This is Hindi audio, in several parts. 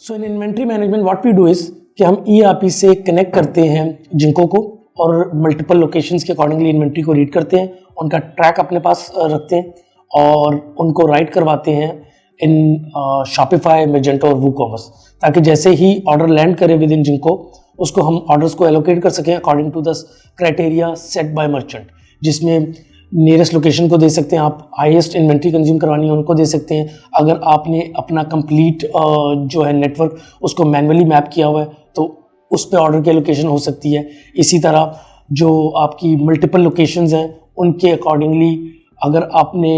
So in inventory management what we do is कि हम ERP से कनेक्ट करते हैं जिंको को और मल्टीपल लोकेशंस के अकॉर्डिंगली इन्वेंट्री को रीड करते हैं, उनका ट्रैक अपने पास रखते हैं और उनको राइट करवाते हैं इन शॉपिफाई, मैजेंटो और वूकॉमर्स, ताकि जैसे ही ऑर्डर लैंड करे विद इन जिंको उसको हम ऑर्डर्स को एलोकेट कर सकें according to the criteria set by merchant, जिसमें नियरेस्ट लोकेशन को दे सकते हैं आप, हाईएस्ट इन्वेंट्री कंज्यूम करवानी है उनको दे सकते हैं। अगर आपने अपना कंप्लीट जो है नेटवर्क उसको मैन्युअली मैप किया हुआ है तो उस पे ऑर्डर की एलोकेशन हो सकती है। इसी तरह जो आपकी मल्टीपल लोकेशंस हैं उनके अकॉर्डिंगली अगर आपने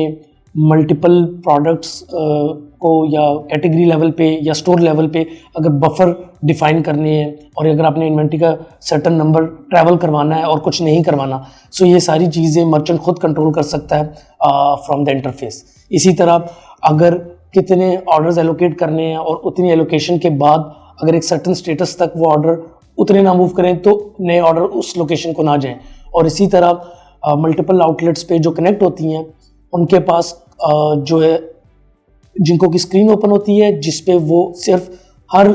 मल्टीपल प्रोडक्ट्स को या कैटेगरी लेवल पे या स्टोर लेवल पे अगर बफर डिफाइन करने हैं और अगर आपने इन्वेंट्री का सर्टन नंबर ट्रैवल करवाना है और कुछ नहीं करवाना, सो ये सारी चीज़ें मर्चेंट खुद कंट्रोल कर सकता है फ्रॉम द इंटरफेस। इसी तरह अगर कितने ऑर्डर्स एलोकेट करने हैं और उतनी एलोकेशन के बाद अगर एक सर्टन स्टेटस तक वो ऑर्डर उतने ना मूव करें तो नए ऑर्डर उस लोकेशन को ना जाएं। और इसी तरह मल्टीपल आउटलेट्स पे जो कनेक्ट होती हैं उनके पास जो है जिनको की स्क्रीन ओपन होती है जिस पे वो सिर्फ हर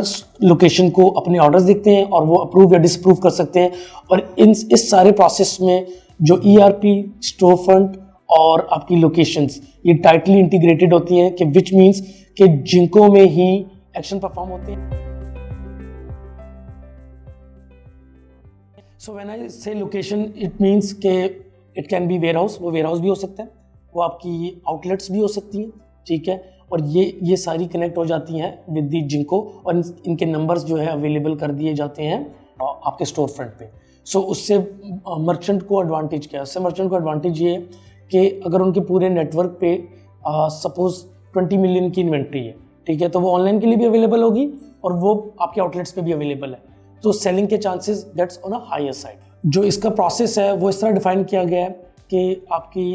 लोकेशन को अपने ऑर्डर्स देखते हैं और वो अप्रूव या डिसअप्रूव कर सकते हैं। और इस सारे प्रोसेस में जो ERP, स्टोर फ्रंट और आपकी लोकेशंस ये टाइटली इंटीग्रेटेड होती हैं कि विच मीन्स कि जिनको में ही एक्शन परफॉर्म होते हैं। सो when I say location it means के it can be warehouse, वो वेयर हाउस भी हो सकता है, वो आपकी आउटलेट्स भी हो सकती हैं, ठीक है। और ये सारी कनेक्ट हो जाती हैं विद दी जिंको और इनके नंबर्स जो है अवेलेबल कर दिए जाते हैं आपके स्टोर फ्रंट पे। सो उससे मर्चेंट को एडवांटेज क्या है? उससे मर्चेंट को एडवांटेज ये है कि अगर उनके पूरे नेटवर्क पे सपोज 20 मिलियन की इन्वेंट्री है, ठीक है, तो वो ऑनलाइन के लिए भी अवेलेबल होगी और वो आपके आउटलेट्स पे भी अवेलेबल है, तो सेलिंग के chances that's on a higher side. जो इसका प्रोसेस है वो इस तरह डिफाइन किया गया है कि आपकी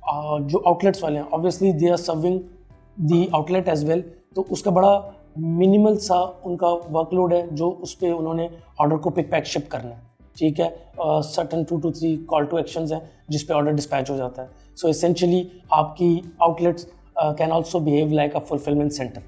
जो आउटलेट्स वाले हैं obviously they are serving the outlet as well, तो उसका बड़ा मिनिमल सा उनका वर्कलोड है जो उस पर उन्होंने ऑर्डर को पिक पैक शिप करना है, ठीक है। Certain 2 to 3 call to actions हैं जिस पे ऑर्डर डिस्पैच हो जाता है। सो एसेंशियली आपकी outlets can also behave like a fulfilment centre.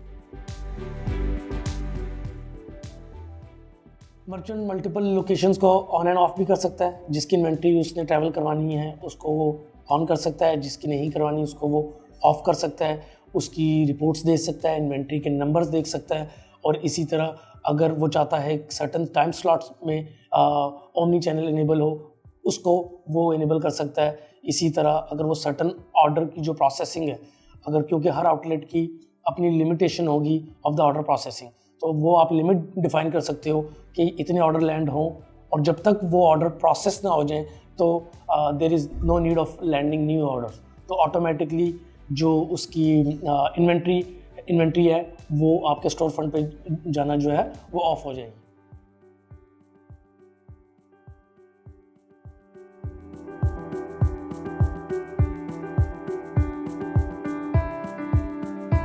Merchant multiple locations को ऑन एंड ऑफ भी कर सकता है, जिसकी इन्वेंट्री उसने ट्रैवल करवानी है उसको वो ऑन कर सकता है, जिसकी नहीं करवानी उसको वो ऑफ कर सकता है, उसकी रिपोर्ट्स दे सकता है, इन्वेंट्री के नंबर्स देख सकता है। और इसी तरह अगर वो चाहता है सर्टन टाइम स्लॉट्स में ओमनी चैनल इनेबल हो उसको वो इनेबल कर सकता है। इसी तरह अगर वो सर्टन ऑर्डर की जो प्रोसेसिंग है, अगर क्योंकि हर आउटलेट की अपनी लिमिटेशन होगी ऑफ द ऑर्डर प्रोसेसिंग, तो वो आप लिमिट डिफाइन कर सकते हो कि इतने ऑर्डर लैंड हों और जब तक वो ऑर्डर प्रोसेस ना हो जाए तो there is no need of landing new order, तो ऑटोमेटिकली जो उसकी इन्वेंट्री है वो आपके स्टोर फ्रंट पे जाना जो है वो ऑफ हो जाएगी।